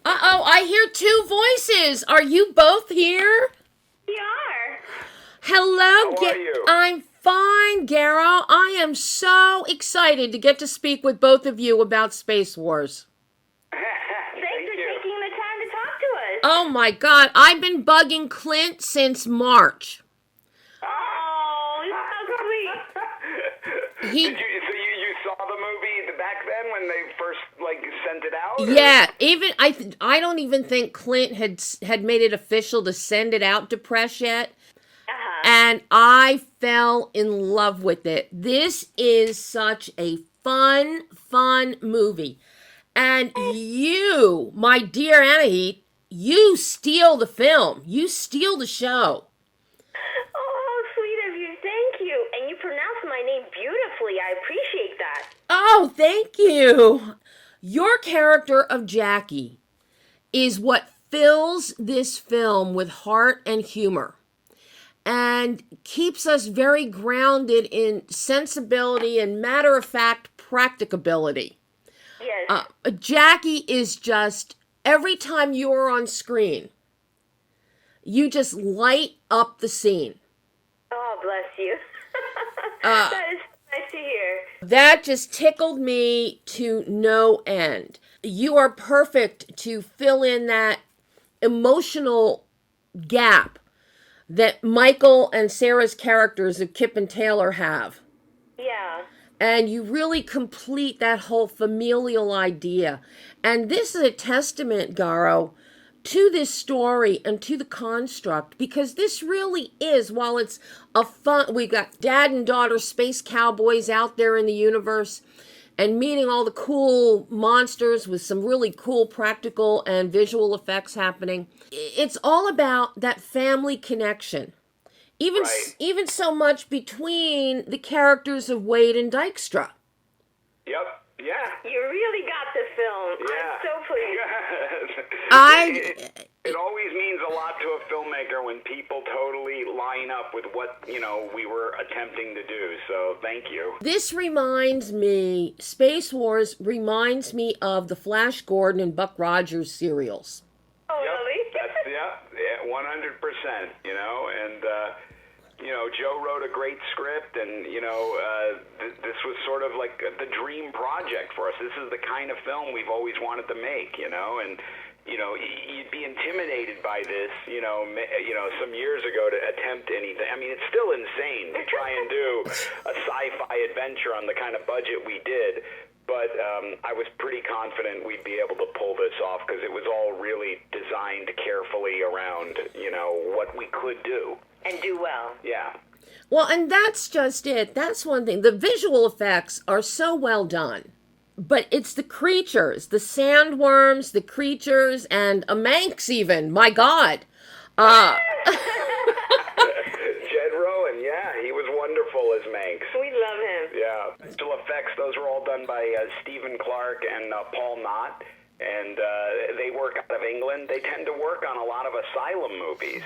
Uh-oh, I hear two voices. Are you both here? We are. Hello, How are you? I'm fine, Garo. I am so excited to get to speak with both of you about Space Wars. Thanks for taking the time to talk to us. Oh my God, I've been bugging Clint since March. Oh, so sweet. He, So you saw the movie back then when they first sent it out? yeah, even I don't even think Clint had made it official to send it out to press yet. And I fell in love with it. This is such a fun movie. And you, my dear Anahit, you steal the film. You steal the show. Oh, how sweet of you. Thank you. And you pronounced my name beautifully. I appreciate that. Oh, thank you. Your character of Jackie is what fills this film with heart and humor, and keeps us very grounded in sensibility and matter-of-fact practicability. Yes. Jackie is just, every time you are on screen, you just light up the scene. Oh, bless you. That is nice to hear. That just tickled me to no end. You are perfect to fill in that emotional gap that Michael and Sarah's characters of Kip and Taylor have. Yeah. And you really complete that whole familial idea. And this is a testament, Garo, to this story and to the construct, because this really is, while it's a fun, we've got dad and daughter space cowboys out there in the universe and meeting all the cool monsters with some really cool practical and visual effects happening. It's all about that family connection. Even so much between the characters of Wade and Dykstra. Yep. Yeah. You really got the film. Yeah. I'm so pleased. It always means a lot to a filmmaker when people totally line up with what, we were attempting to do. So thank you. This reminds me, Space Wars reminds me of the Flash Gordon and Buck Rogers serials. Oh, Yep. really? Yeah, 100%, and, Joe wrote a great script, and, this was sort of like the dream project for us. This is the kind of film we've always wanted to make, and, you'd be intimidated by this, some years ago to attempt anything. I mean, it's still insane to try and do a sci-fi adventure on the kind of budget we did. But I was pretty confident we'd be able to pull this off because it was all really designed carefully around, what we could do. And do well. Yeah. Well, and that's just it. That's one thing. The visual effects are so well done. But it's the creatures, the sandworms, the creatures, and a Manx even. My God. Jed Rowen, yeah, he was wonderful as Manx. We love him. Yeah. Visual effects, those were all done by Stephen Clark and Paul Knott. And they work out of England. They tend to work on a lot of asylum movies.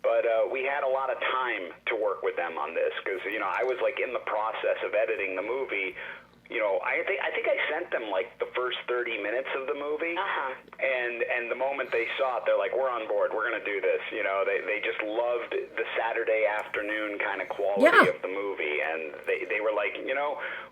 But we had a lot of time to work with them on this because, I was in the process of editing the movie. I think I sent them the first 30 minutes of the movie, and the moment they saw it, they're like, "We're on board. We're going to do this." They just loved the Saturday afternoon kind of quality of the movie, and they were like,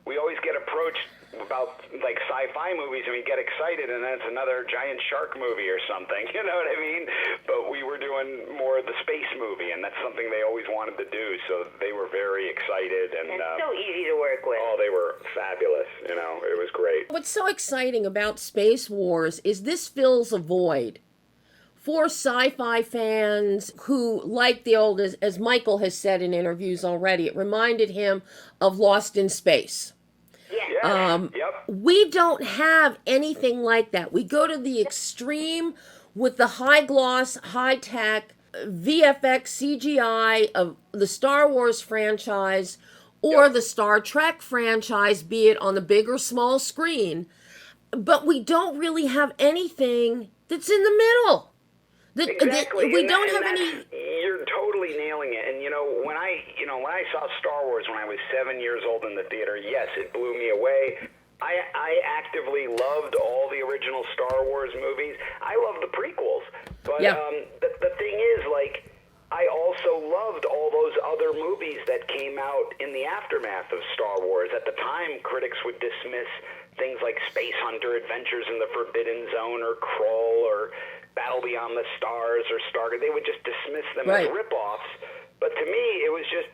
we always get approached about sci-fi movies and we get excited, and then it's another giant shark movie or something. You know what I mean? But we were doing more of the space movie, and that's something they always wanted to do. So they were very excited, and so easy to work with. Oh, they were fabulous. It was great. What's so exciting about Space Wars is this fills a void for sci-fi fans who like the old, as Michael has said in interviews already, it reminded him of Lost in Space. Yeah. Yep. We don't have anything like that. We go to the extreme with the high gloss, high tech VFX CGI of the Star Wars franchise or the Star Trek franchise, be it on the big or small screen, but we don't really have anything that's in the middle. Exactly. We don't have any. You're totally nailing it. And when I saw Star Wars when I was 7 years old in the theater, yes, it blew me away. I actively loved all the original Star Wars movies. I love the prequels. But the thing is, like, I also loved all those other movies that came out in the aftermath of Star Wars. At the time, critics would dismiss things like Space Hunter, Adventures in the Forbidden Zone, or Krull, or Battle Beyond the Stars, or Stargate. They would just dismiss them as ripoffs. But to me, it was just,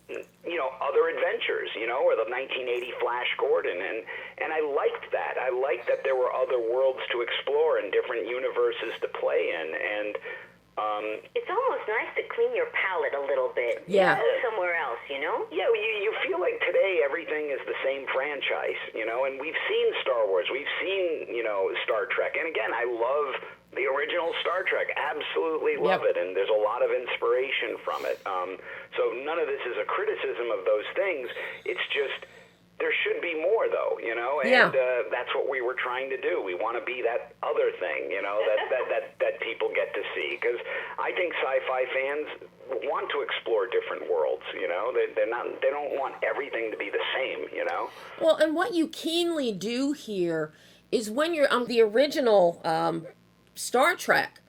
other adventures, or the 1980 Flash Gordon. And I liked that. I liked that there were other worlds to explore and different universes to play in. And it's almost nice to clean your palate a little bit. Yeah. Go somewhere else, Yeah, you feel like today everything is the same franchise, and we've seen Star Wars, we've seen, Star Trek. And again, I love the original Star Trek, absolutely love it, and there's a lot of inspiration from it. So none of this is a criticism of those things. It's just, there should be more, though, and that's what we were trying to do. We want to be that other thing, that people get to see, because I think sci-fi fans want to explore different worlds. They don't want everything to be the same. Well, and what you keenly do here is when you're on the original Star Trek,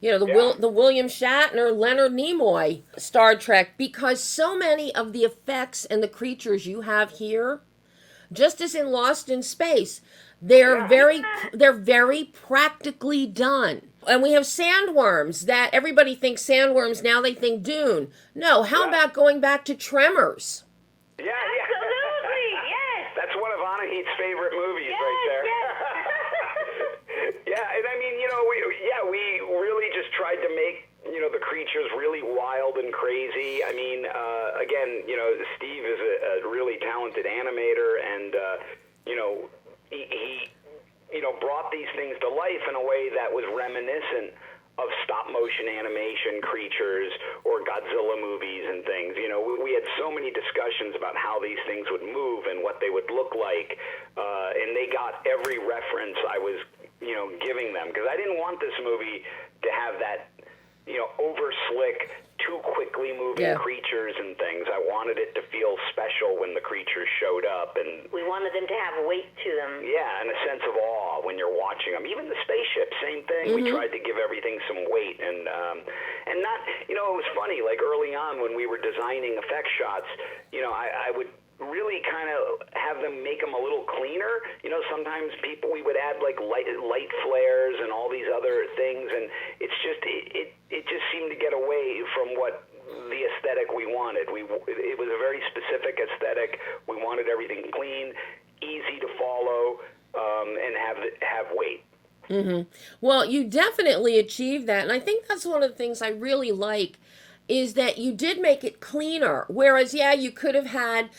the William Shatner, Leonard Nimoy Star Trek, because so many of the effects and the creatures you have here, just as in Lost in Space, they're very practically done. And we have sandworms that everybody thinks sandworms, now they think Dune. No, how about going back to Tremors? Yeah. Absolutely, yes. That's one of Anahit's favorite movies right there. Yeah, and I mean, we really just tried to make, the creatures really wild and crazy. I mean, again, Steve is a really talented animator, and, he brought these things to life in a way that was reminiscent of stop-motion animation creatures or Godzilla movies and things. We had so many discussions about how these things would move and what they would look like, and they got every reference I was giving them, because I didn't want this movie to have that, over slick, too quickly moving creatures and things. I wanted it to feel special when the creatures showed up, and we wanted them to have weight to them. Yeah, and a sense of awe when you're watching them. Even the spaceship, same thing. We tried to give everything some weight, and not, it was funny. Like early on when we were designing effect shots, I would really kind of have them make them a little cleaner. Sometimes we would add like light flares and all these other things, and it's just it just seemed to get away from what the aesthetic we wanted. It was a very specific aesthetic. We wanted everything clean, easy to follow, and have weight. Mm-hmm. Well, you definitely achieved that, and I think that's one of the things I really like, is that you did make it cleaner. Whereas, you could have had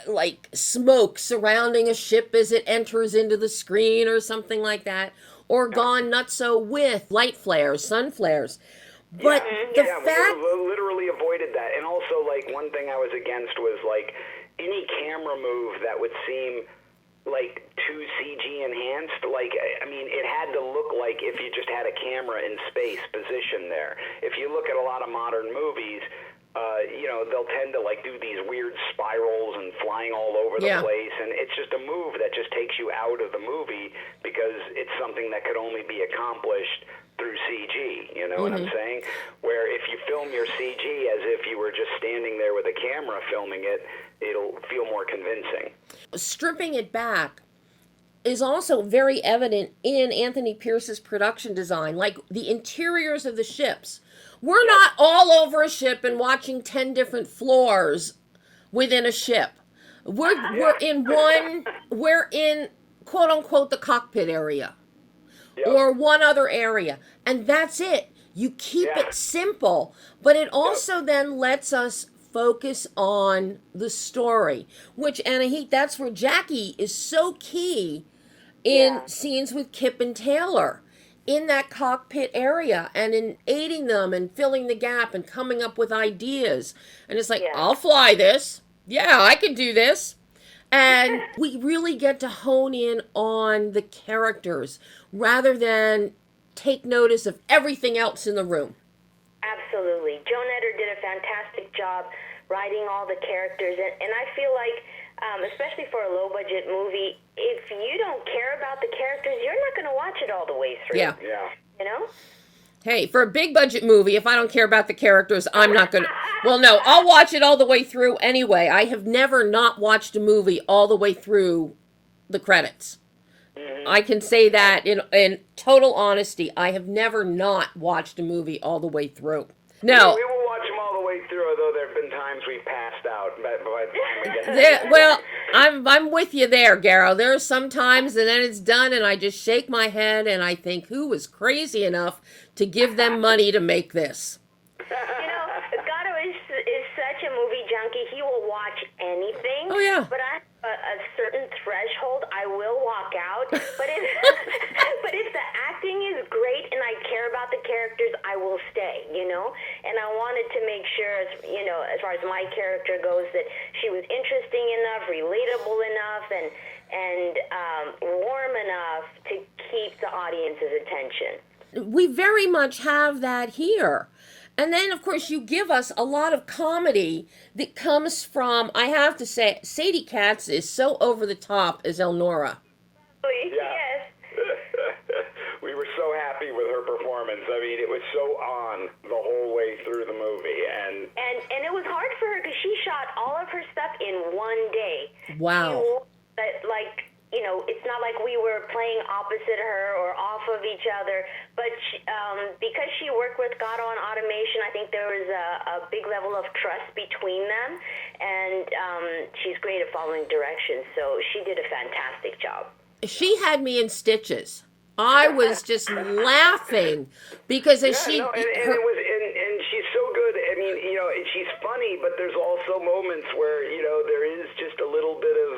like smoke surrounding a ship as it enters into the screen or something like that, or gone nutso with light flares, sun flares. But the fact... we literally avoided that. And also, like, one thing I was against was, like, any camera move that would seem like too CG enhanced. Like, I mean, it had to look like if you just had a camera in space positioned there. If you look at a lot of modern movies, they'll tend to like do these weird spirals and flying all over the place, and it's just a move that just takes you out of the movie because it's something that could only be accomplished through CG, you know what I'm saying? Where if you film your CG as if you were just standing there with a camera filming it, it'll feel more convincing. Stripping it back is also very evident in Anthony Pierce's production design, like the interiors of the ships. We're not all over a ship and watching 10 different floors within a ship. We're in quote unquote the cockpit area. Or one other area, and that's it. You keep it simple, but it also then lets us focus on the story, which, Anahit, that's where Jackie is so key in scenes with Kip and Taylor. in that cockpit area and in aiding them and filling the gap and coming up with ideas. And it's like, Yeah. I'll fly this. Yeah, I can do this. And we really get to hone in on the characters rather than take notice of everything else in the room. Absolutely. Joe Knetter did a fantastic job writing all the characters. And I feel like, especially for a low-budget movie, if you don't care about the characters, you're not going to watch it all the way through. Yeah. Yeah. You know? Hey, for a big budget movie, if I don't care about the characters, I'm not going to. Well, no, I'll watch it all the way through anyway. I have never not watched a movie all the way through the credits. I can say that in total honesty. I have never not watched a movie all the way through. No. We will watch them all the way through, although there have been times we passed out by the time we get Well, I'm with you there, Garo. There are some times, and then it's done, and I just shake my head, and I think, who was crazy enough to give them money to make this? You know, Gato is such a movie junkie. He will watch anything. Oh, yeah. But I have a certain threshold. I will walk out. But if but if the acting is great and I care about the characters, I will stay. You know, and I wanted to make sure, as far as my character goes, that she was interesting enough, relatable enough, and warm enough to keep the audience's attention. We very much have that here. And then, of course, you give us a lot of comedy that comes from, I have to say, Sadie Katz is so over the top as Elnora. Yeah. Yes. We were so happy with her performance. I mean, it was so on the whole way through the movie. And And it was hard for her because she shot all of her stuff in one day. Wow. It's not like we were playing opposite her or off of each other, but because she worked with Gato on automation, I think there was a big level of trust between them, and she's great at following directions, so she did a fantastic job. She had me in stitches. I was just laughing because and she's so good. I mean, and she's funny, but there's also moments where there is just a little bit of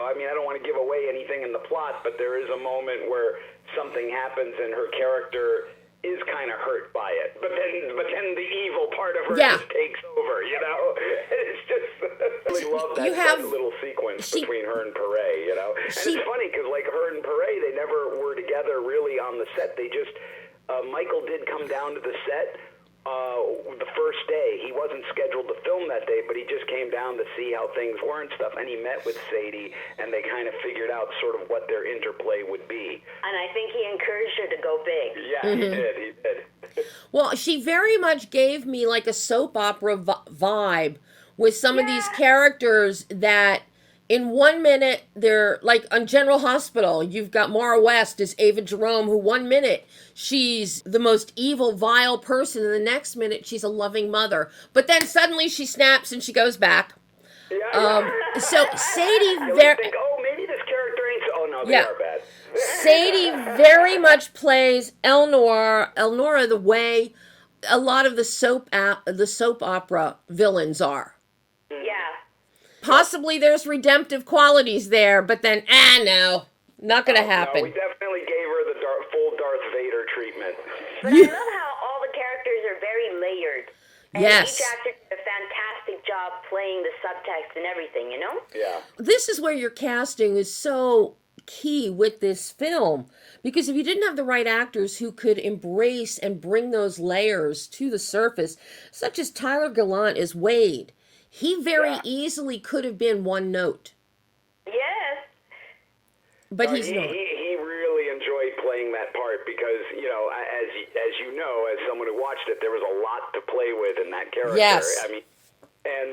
I mean, I don't want to give away anything in the plot, but there is a moment where something happens and her character is kind of hurt by it, but then the evil part of her just takes over. It's just I really love that little sequence between her and Pare. And it's funny because like her and Pare, they never were together really on the set. They just Michael did come down to the set the first day. He wasn't scheduled to film that day, but he just came down to see how things were and stuff, and he met with Sadie, and they kind of figured out sort of what their interplay would be. And I think he encouraged her to go big. Yeah, he did. Well, she very much gave me like a soap opera vibe with some of these characters that in 1 minute, they're like on General Hospital. You've got Maura West as Ava Jerome, who 1 minute she's the most evil, vile person, and the next minute she's a loving mother. But then suddenly she snaps and she goes back. So Sadie, think, maybe this character ain't. Oh no, they are bad. Sadie very much plays Elnora the way a lot of the soap opera villains are. Yeah. Possibly there's redemptive qualities there, but then, no, not going to happen. No, we definitely gave her the full Darth Vader treatment. But I love how all the characters are very layered. And yes. Each actor did a fantastic job playing the subtext and everything, Yeah. This is where your casting is so key with this film, because if you didn't have the right actors who could embrace and bring those layers to the surface, such as Tyler Gallant as Wade, he very easily could have been one note. Yes. But he's not. He really enjoyed playing that part because, as you know, as someone who watched it, there was a lot to play with in that character. Yes. I mean, and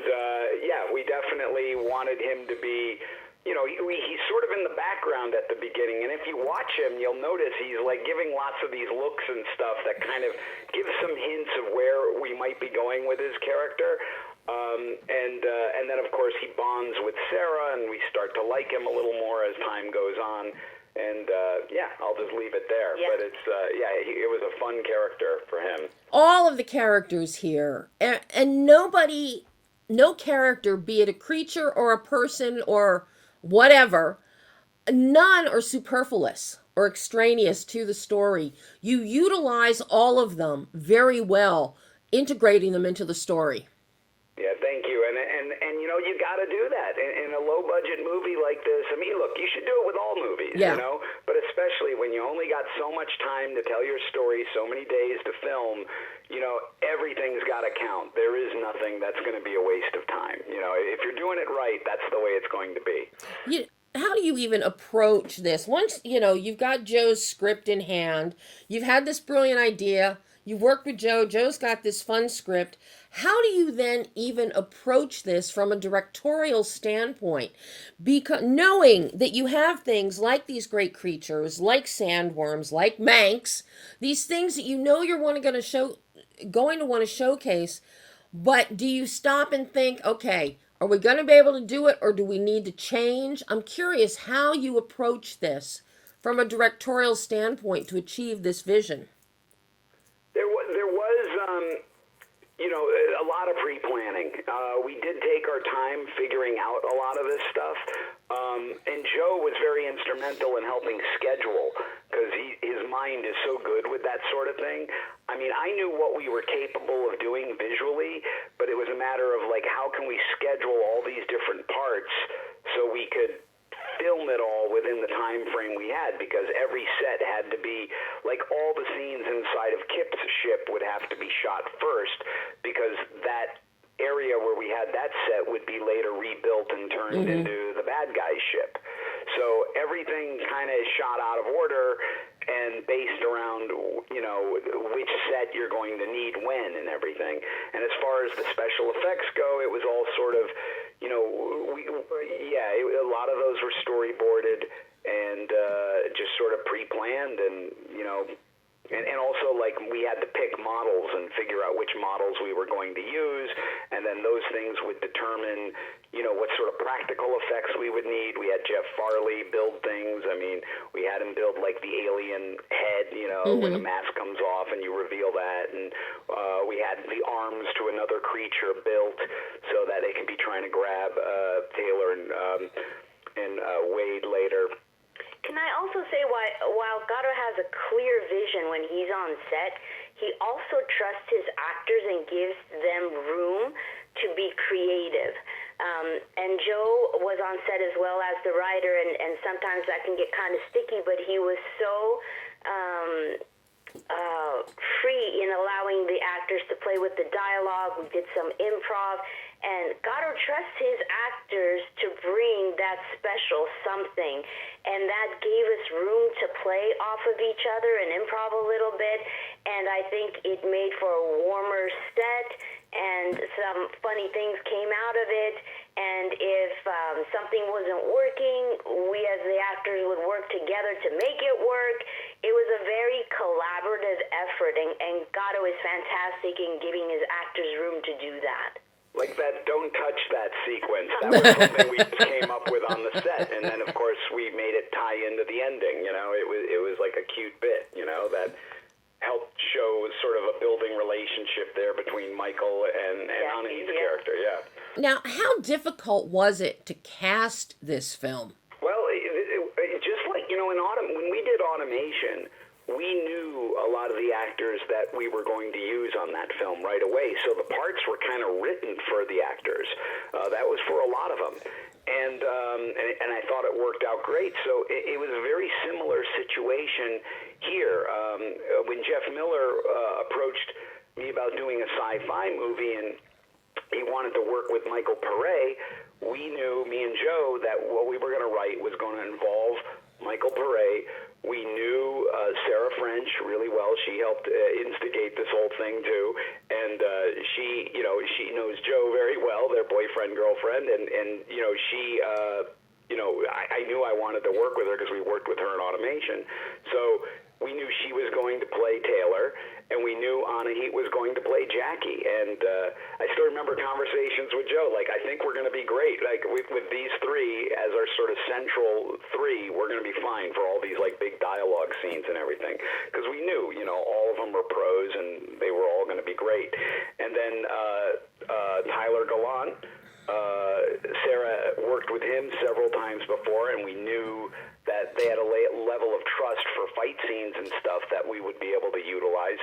we definitely wanted him to be, he's sort of in the background at the beginning, and if you watch him, you'll notice he's like giving lots of these looks and stuff that kind of give some hints of where we might be going with his character. And then, of course, he bonds with Sarah, and we start to like him a little more as time goes on. And, I'll just leave it there. Yeah. But it's, it was a fun character for him. All of the characters here, and no character, be it a creature or a person or whatever, none are superfluous or extraneous to the story, you utilize all of them very well, integrating them into the story. Yeah, thank you. And you know, you got to do that in a low budget movie like this. I mean, look, you should do it with all movies, Yeah. you know, but especially when you only got so much time to tell your story, so many days to film, you know, everything's got to count. There is nothing that's going to be a waste of time. You know, if you're doing it right, that's the way it's going to be. How do you even approach this? Once, you've got Joe's script in hand, you've had this brilliant idea, you've worked with Joe, Joe's got this fun script. How do you then even approach this from a directorial standpoint? Because knowing that you have things like these great creatures, like sandworms, like Manx, these things that you're going to want to showcase, but do you stop and think, okay, are we going to be able to do it, or do we need to change? I'm curious how you approach this from a directorial standpoint to achieve this vision. There was a lot of pre-planning. We did take our time figuring out a lot of this stuff, and Joe was very instrumental in helping schedule, because his mind is so good with that sort of thing. I mean, I knew what we were capable of doing visually, but it was a matter of, like, how can we schedule all these different parts so we could film it all within the time frame we had, because every set had to be, like, all the scenes inside of Kip's ship would have to be shot first, because that area where we had that set would be later rebuilt and turned into the bad guy's ship. So everything kind of is shot out of order and based around, which set you're going to need when and everything. And as far as the special effects go, it was all sort of, a lot of those were storyboarded and just sort of pre-planned, and also, like, we had to pick models and figure out which models we were going to use, and then those things would determine, what sort of practical effects we would need. We had Jeff Farley build things. I mean, we had him build, like, the alien head, when the mask comes off and you reveal that, and we had the arms to another creature built so that they can be trying to grab Taylor and Wade later. Can I also say, while Garo has a clear vision when he's on set, he also trusts his actors and gives them room to be creative. And Joe was on set as well as the writer, and sometimes that can get kind of sticky, but he was so free in allowing the actors to play with the dialogue. We did some improv, and Garo trusts his actors to bring that special something, and that gave us room to play off of each other and improv a little bit, and I think it made for a warmer set, and some funny things came out of it. And if something wasn't working, we as the actors would work together to make it work. It was a very collaborative effort, and Garo is fantastic in giving his actors room to do that. Like that "don't touch that" sequence. That was something we just came up with on the set, and then of course we made it tie into the ending. It was like a cute bit, that helped show sort of a building relationship there between Michael and Anahit's character. Yeah. Now, how difficult was it to cast this film? Well, it just like, when we did automation, we knew a lot of the actors that we were going to use on that film right away. So the parts were kind of written for the actors. That was for a lot of them. And I thought it worked out great. So it was a very similar situation here. When Jeff Miller approached me about doing a sci-fi movie, and he wanted to work with Michael Pare, we knew, me and Joe, that what we were going to write was going to involve Michael Pare. We knew Sarah French really well. She helped instigate this whole thing too, and she knows Joe very well, their boyfriend, girlfriend, and she, I knew I wanted to work with her because we worked with her in automation. So we knew she was going to play Taylor, and we knew Anahit was going to play Jackie. And I still remember conversations with Joe, like, I think we're going to be great. Like, with these three as our sort of central three, we're going to be fine for all these, like, big dialogue scenes and everything. Because we knew, all of them were pros, and they were all going to be great. And then Tyler Gallant, Sarah worked with him several times before, and we knew that they had a level of trust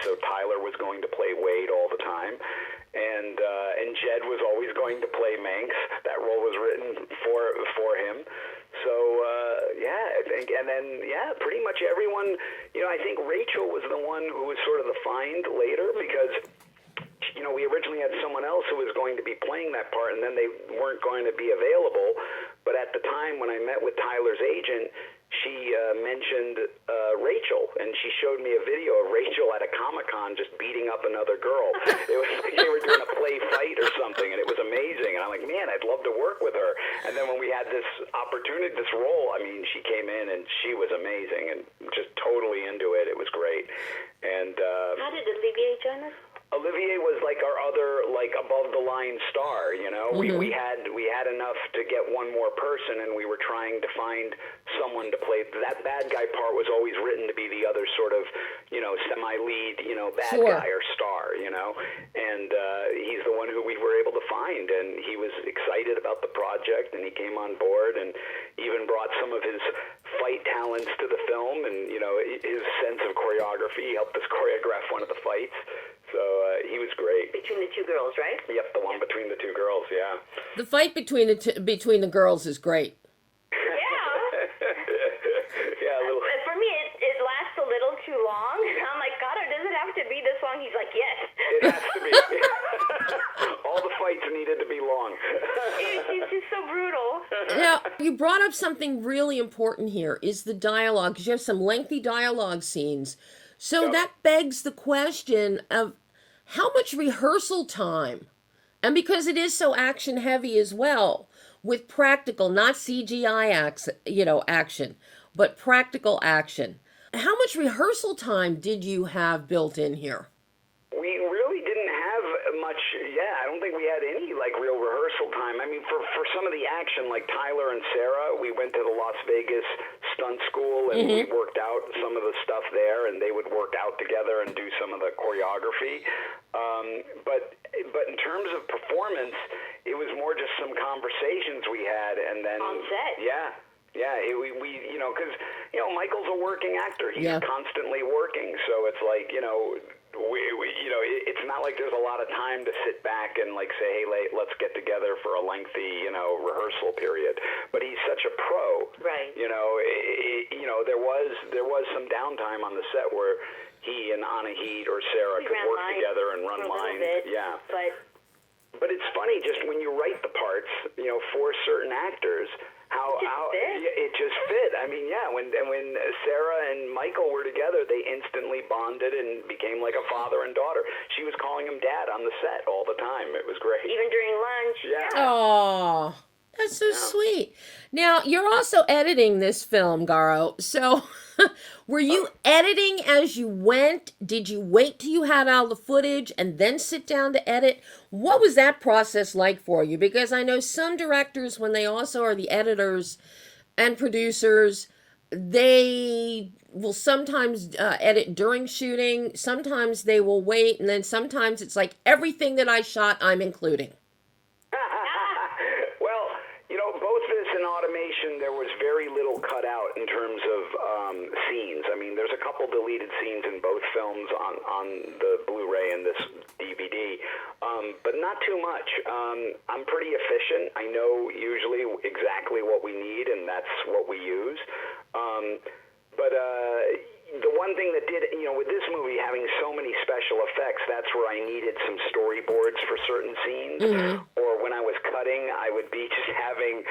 so Tyler was going to play Wade all the time, and Jed was always going to play Manx. That role was written for him. So I think, and then pretty much everyone. I think Rachel was the one who was sort of the find later because. We originally had someone else who was going to be playing that part, and then they weren't going to be available. But at the time when I met with Tyler's agent, she mentioned Rachel, and she showed me a video of Rachel at a Comic-Con just beating up another girl. It was like they were doing a play fight or something, and it was amazing. And I'm like, man, I'd love to work with her. And then when we had this opportunity, this role, I mean, she came in, and she was amazing and just totally into it. It was great. And how did Olivier join us? Olivier was like our other, like, above the line star. Mm-hmm. We had enough to get one more person, and we were trying to find someone to play. That bad guy part was always written to be the other sort of semi-lead bad guy or star. And he's the one who we were able to find, and he was excited about the project, and he came on board and even brought some of his fight talents to the film, and his sense of choreography. He helped us choreograph one of the fights. So he was great. Between the two girls, right? Yep, the one between the two girls, yeah. The fight between the girls is great. Yeah. Yeah, a little. For me, it lasts a little too long. I'm like, God, does it have to be this long? He's like, yes. It has to be. All the fights needed to be long. It's just so brutal. Now, you brought up something really important here, is the dialogue, because you have some lengthy dialogue scenes. So that begs the question of how much rehearsal time, and because it is so action heavy as well, with practical, not CGI action, but practical action. How much rehearsal time did you have built in here? We really didn't have much. I don't think we had any real rehearsal time. I mean, for some of the action, like Tyler and Sarah, we went to the Las Vegas stunt school and we worked out some of the stuff there, and they would work out together and do some of the choreography. But in terms of performance, it was more just some conversations we had, and then on set. Because Michael's a working actor. He's constantly working, so it's like it's not like there's a lot of time to sit back and say, hey, let's get together for a lengthy rehearsal period. But he's such a pro, right? There was some downtime on the set where he and Anahit or Sarah could work together and run lines. But it's funny, just when you write the parts, for certain actors, how it just fit. I mean, when Sarah and Michael were together, they instantly bonded and became like a father and daughter. She was calling him dad on the set all the time. It was great. Even during lunch. Yeah. Oh, that's so sweet. Now, you're also editing this film, Garo. So, were you editing as you went? Did you wait till you had all the footage and then sit down to edit? What was that process like for you? Because I know some directors, when they also are the editors and producers, they will sometimes edit during shooting. Sometimes they will wait. And then sometimes it's like, everything that I shot, I'm including. Both this and automation, there was very little cut out in terms of scenes. I mean, there's a couple deleted scenes in both films on the Blu-ray and this DVD, but not too much. I'm pretty efficient. I know usually exactly what we need, and that's what we use. But the one thing that did, with this movie having so many special effects, that's where I needed some storyboards for certain scenes. Or when I was cutting, I would be just having,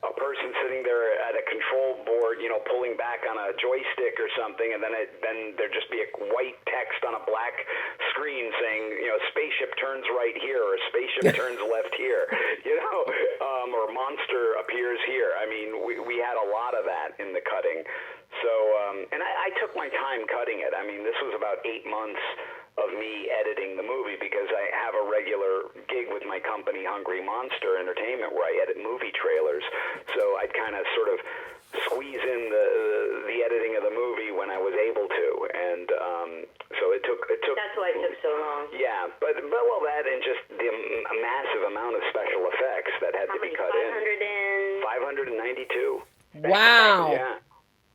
a person sitting there at a control board, pulling back on a joystick or something, and then there'd just be a white text on a black screen saying, spaceship turns right here, or spaceship turns left here, or monster appears here. I mean, we had a lot of that in the cutting. So, and I took my time cutting it. I mean, this was about 8 months of me editing the movie because I have a regular gig with my company, Hungry Monster Entertainment, where I edit movie trailers. So I'd kind of sort of squeeze in the editing of the movie when I was able to, and so it took. That's why it took so long. Yeah, but that and just the massive amount of special effects that had to be cut in. 592. Wow. Yeah.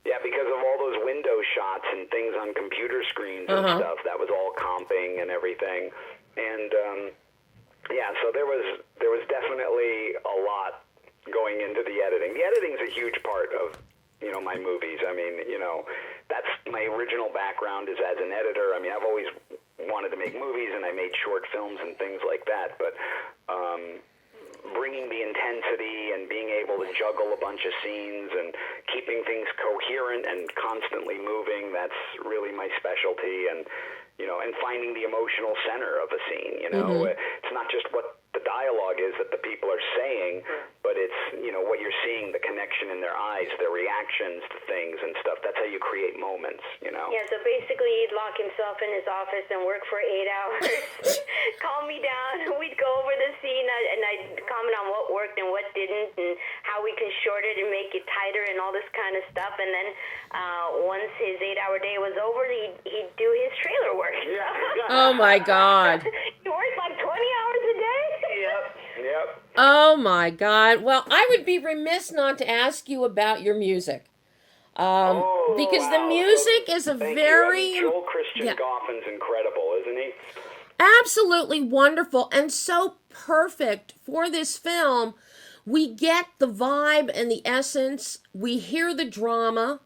Yeah, because of all those window shots and things on computer screens and stuff, that comping and everything. And yeah, so there was definitely a lot going into the editing. The editing's a huge part of, you know, my movies. I mean, you know, that's my original background is as an editor. I mean, I've always wanted to make movies, and I made short films and things like that, but bringing the intensity and being able to juggle a bunch of scenes and keeping things coherent and constantly moving, that's really my specialty. And, you know, and finding the emotional center of a scene, you know. It's not just what the dialogue is that the people are saying, but it's, you know, what you're seeing, the connection in their eyes, their reactions to things and stuff. That's how you create moments, you know. Yeah, so basically he'd lock himself in his office and work for 8 hours, calm me down, we'd go over the scene, and I'd comment on what worked and what didn't, and how we can shorten it and make it tighter and all this kind of stuff. And then once his 8-hour day was over, he'd do his trailer work. Oh, my God. He worked like 20 hours a day? Yep. Oh, my God. Well, I would be remiss not to ask you about your music. Because the music is a very... You. I mean, Joel Christian Goffin's incredible, isn't he? Absolutely wonderful and so perfect for this film. We get the vibe and the essence. We hear the drama.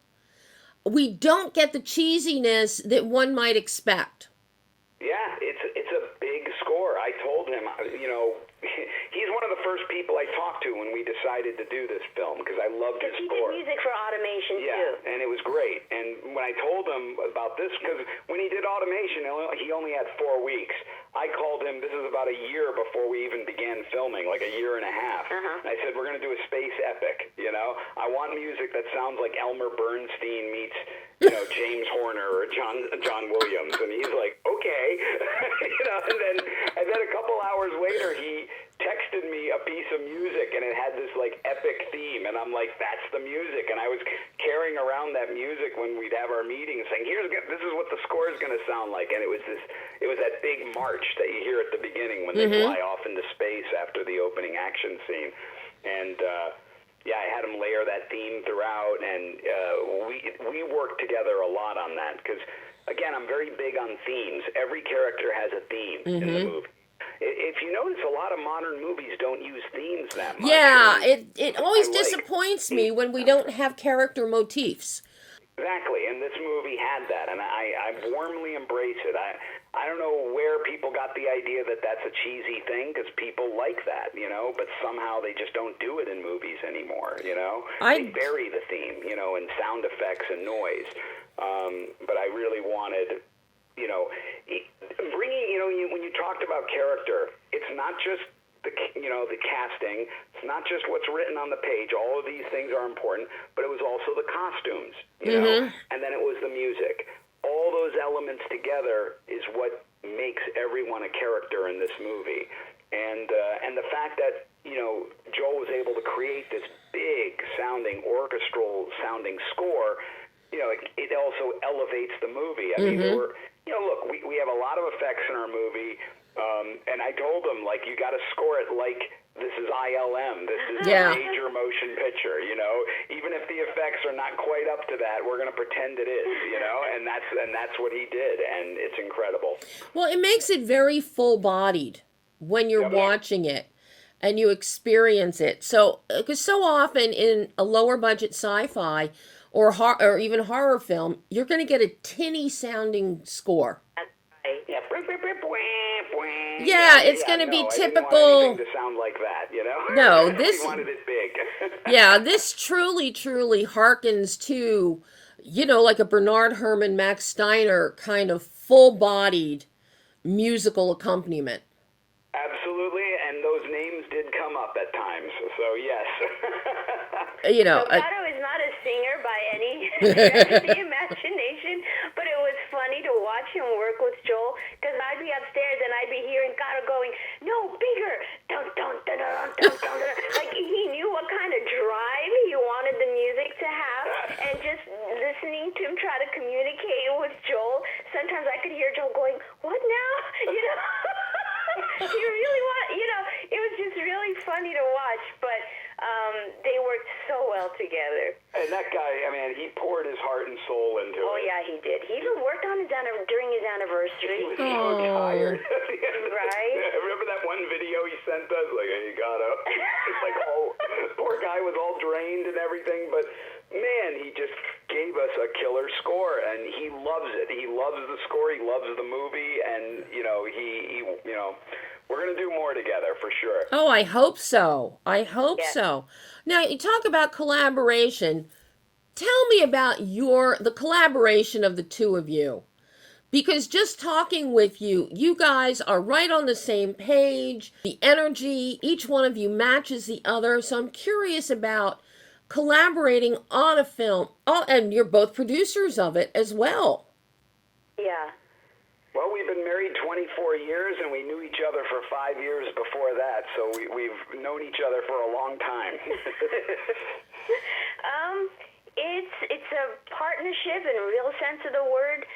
We don't get the cheesiness that one might expect. Yeah, it's a big score. I told him, you know, he's one of the first people I talked to when we decided to do this film, because I loved his score. He did music for Automation, too. Yeah, and it was great. And when I told him about this, because when he did Automation, he only had 4 weeks. I called him, this is about a year before we even began filming, like a year and a half. And I said, we're going to do a space epic, you know? I want music that sounds like Elmer Bernstein meets, you know, James Horner or John Williams. And he's like, okay. You know, and then a couple hours later, he texted me a piece of music, and it had this like epic theme, and I'm like, that's the music. And I was carrying around that music when we'd have our meetings, saying, this is what the score is going to sound like. And it was that big march that you hear at the beginning when they fly off into space after the opening action scene. And yeah, I had him layer that theme throughout, and we worked together a lot on that, because again, I'm very big on themes. Every character has a theme in the movie. If you notice, a lot of modern movies don't use themes that much. Yeah, it always disappoints me when we don't have character motifs. Exactly, and this movie had that, and I warmly embrace it. I don't know where people got the idea that that's a cheesy thing, because people like that, you know, but somehow they just don't do it in movies anymore, you know? They bury the theme, you know, in sound effects and noise. But I really wanted... You know, bringing, you know, when you talked about character, it's not just the casting, it's not just what's written on the page. All of these things are important, but it was also the costumes, you know, and then it was the music. All those elements together is what makes everyone a character in this movie. And the fact that, you know, Joel was able to create this big sounding, orchestral sounding score, you know, it also elevates the movie. I mean, there were... You know, look, we have a lot of effects in our movie, and I told them, like, you got to score it like this is ILM, this is a major motion picture, you know? Even if the effects are not quite up to that, we're going to pretend it is, you know? And that's what he did, and it's incredible. Well, it makes it very full-bodied when you're watching it and you experience it. So, because so often in a lower-budget sci-fi, or even horror film, you're going to get a tinny sounding score. Yeah, it's going to be typical. I didn't want anything to sound like that, you know? No, this. We wanted it big. Yeah, this truly harkens to, you know, like a Bernard Herrmann, Max Steiner kind of full-bodied musical accompaniment. Absolutely, and those names did come up at times, so yes. You know, Gato is not a singer by any stretch of the imagination, but it was funny to watch him work with Joel, because I'd be upstairs and I'd be hearing Gato going, no, bigger, dun, dun, dun, dun, dun, dun, dun. Like he knew what kind of drive he wanted the music to have, and just listening to him try to communicate with Joel, sometimes I could hear Joel going, what now? You know? You really want, you know, it was just really funny to watch, but They worked so well together. And that guy, I mean, he poured his heart and soul into it. Oh, yeah, he did. He even worked on it during his anniversary. He was so tired. Right? Remember that one video he sent us? Like, he got up. It's like, oh, poor guy was all drained and everything, but man, he just gave us a killer score, and he loves it. He loves the score. He loves the movie, and we're gonna do more together for sure. Oh, I hope so. I hope so. Now, you talk about collaboration. Tell me about the collaboration of the two of you. Because just talking with you, you guys are right on the same page. The energy, each one of you matches the other. So I'm curious about collaborating on a film. Oh, and you're both producers of it as well. Yeah. Well, we've been married 24 years, and we knew each other for 5 years before that, so we've known each other for a long time. It's a partnership in a real sense of the word.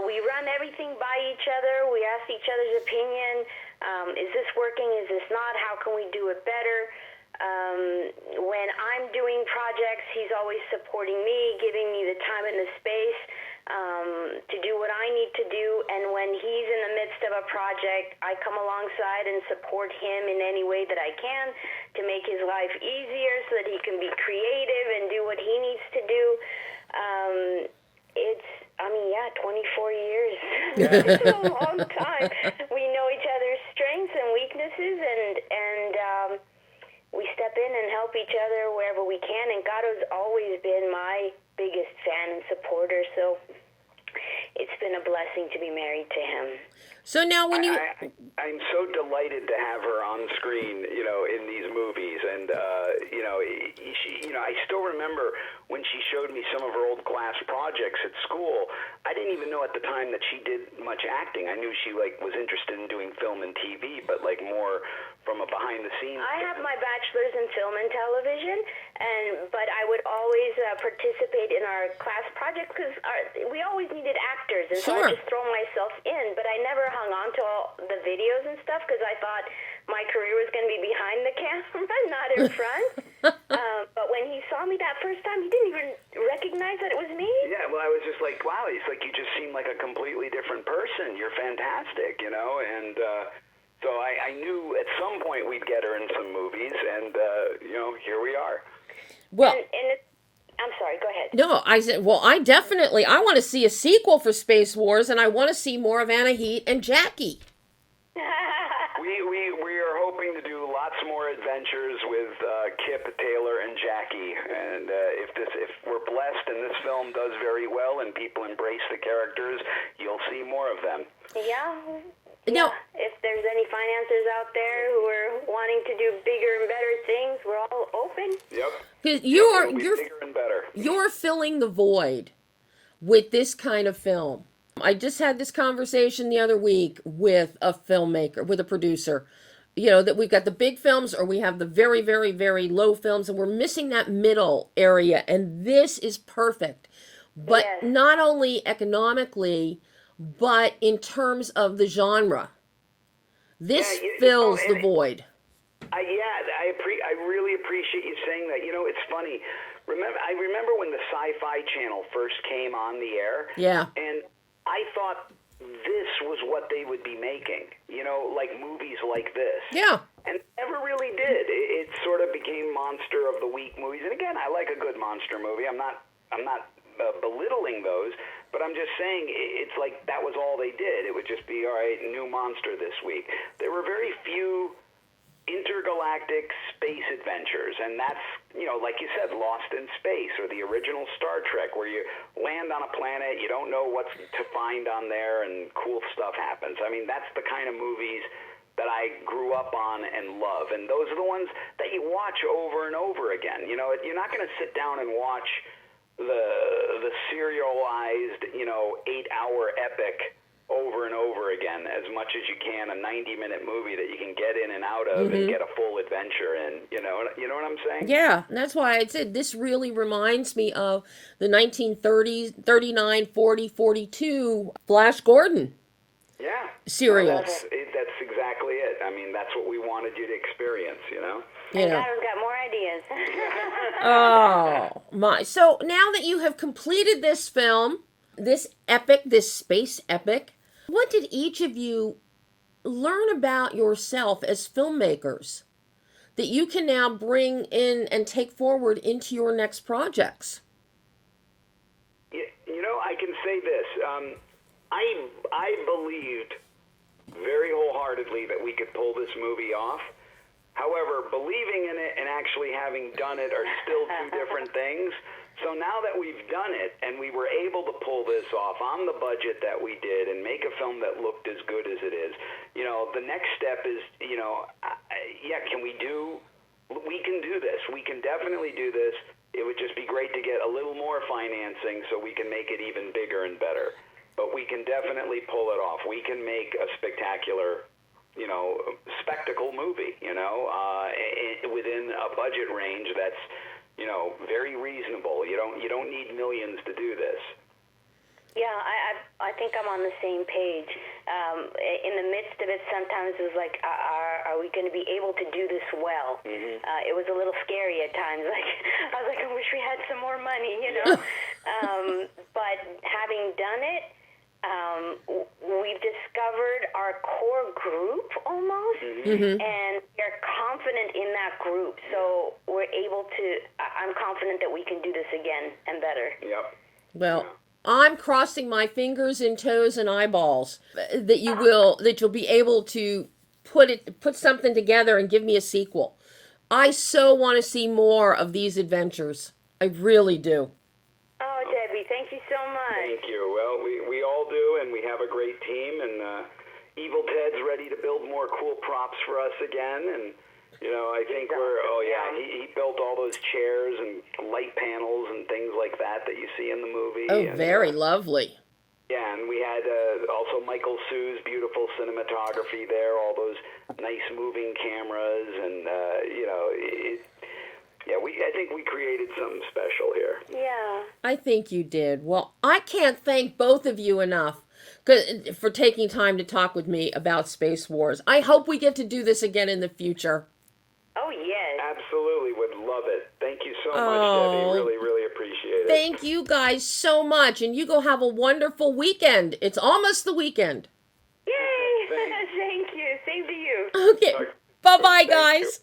We run everything by each other. We ask each other's opinion. Is this working? Is this not? How can we do it better? When I'm doing projects, he's always supporting me, giving me the time and the space to do what I need to do. And when he's in the midst of a project, I come alongside and support him in any way that I can to make his life easier so that he can be creative and do what he needs to do. 24 years. It's a long time. We know each other's strengths and weaknesses, and we step in and help each other wherever we can. And Garo's always been my biggest fan and supporter, so it's been a blessing to be married to him. So now when you... I'm so delighted to have her on screen, in these movies. And, I still remember when she showed me some of her old class projects at school. I didn't even know at the time that she did much acting. I knew she, was interested in doing film and TV, but, more from a behind-the-scenes... I have my bachelor's in film and television, but I would always participate in our class projects because we always needed actors, and so I just throw myself in. But I never hung on to all the videos and stuff because I thought my career was going to be behind the camera, not in front. But when he saw me that first time, he didn't even recognize that it was me. Yeah, well, I was just like, wow, he's like, you just seem like a completely different person. You're fantastic, and... So I knew at some point we'd get her in some movies, and, here we are. Well, I'm sorry, go ahead. No, I said, well, I want to see a sequel for Space Wars, and I want to see more of Anahit and Jackie. We are hoping to do lots more adventures with Kip, Taylor, and Jackie, and if we're blessed and this film does very well and people embrace the characters, you'll see more of them. Yeah. Now, if there's any financiers out there who are wanting to do bigger and better things, we're all open. Yep. Because you're bigger and better. You're filling the void with this kind of film. I just had this conversation the other week with a filmmaker, with a producer. That we've got the big films or we have the very, very, very low films, and we're missing that middle area. And this is perfect. But not only economically, but in terms of the genre. This fills the void. I really appreciate you saying that. It's funny. I remember when the Sci-Fi Channel first came on the air. Yeah. And I thought this was what they would be making, movies like this. Yeah. And it never really did. It sort of became Monster of the Week movies. And again, I like a good monster movie. I'm not belittling those, but I'm just saying it's like that was all they did. It would just be, all right, new monster this week. There were very few intergalactic space adventures, and that's, like you said, Lost in Space or the original Star Trek, where you land on a planet, you don't know what's to find on there, and cool stuff happens. I mean, that's the kind of movies that I grew up on and love, and those are the ones that you watch over and over again. You're not going to sit down and watch the serialized, 8-hour epic over and over again as much as you can, a 90-minute movie that you can get in and out of and get a full adventure in. You know what I'm saying? Yeah, that's why I said this really reminds me of the 1930s, 39, 40, 42 Flash Gordon serials. Well, that's exactly exactly it. I mean, that's what we wanted you to experience, You And know. Garo's got more ideas. Oh my! So now that you have completed this film, this epic, this space epic, what did each of you learn about yourself as filmmakers that you can now bring in and take forward into your next projects? You know, I can say this. I believed very wholeheartedly that we could pull this movie off. However, believing in it and actually having done it are still two different things. So now that we've done it and we were able to pull this off on the budget that we did and make a film that looked as good as it is, you know, the next step is, you know, we can do this. We can definitely do this. It would just be great to get a little more financing so we can make it even bigger and better. But we can definitely pull it off. We can make a spectacular, you know, spectacle movie, you know, within a budget range that's, you know, very reasonable. You don't need millions to do this. Yeah, I think I'm on the same page. In the midst of it, sometimes it was like, are we going to be able to do this well? Mm-hmm. It was a little scary at times. Like I was like, I wish we had some more money, you know. But having done it, we've discovered our core group almost, Mm-hmm. and we're confident in that group. So we're able to. I'm confident that we can do this again and better. Yep. Well, I'm crossing my fingers and toes and eyeballs that you'll be able to put something together and give me a sequel. I so want to see more of these adventures. I really do. Oh, Debbie, thank you so much. Thank you. Well, we all do, and we have a great team, and Evil Ted's ready to build more cool props for us again, and you know, I think he built all those chairs and light panels and things like that you see in the movie. Oh, and, very lovely. Yeah, and we had also Michael Sue's beautiful cinematography there, all those nice moving cameras, and you know, I think we created something special here. Yeah. I think you did. Well, I can't thank both of you enough for taking time to talk with me about Space Wars. I hope we get to do this again in the future. Oh, yes. Absolutely, would love it. Thank you so much, Oh. Debbie. Really, really appreciate it. Thank you guys so much, and you go have a wonderful weekend. It's almost the weekend. Yay! Thanks. Thank you. Same to you. Okay. Bye-bye, guys.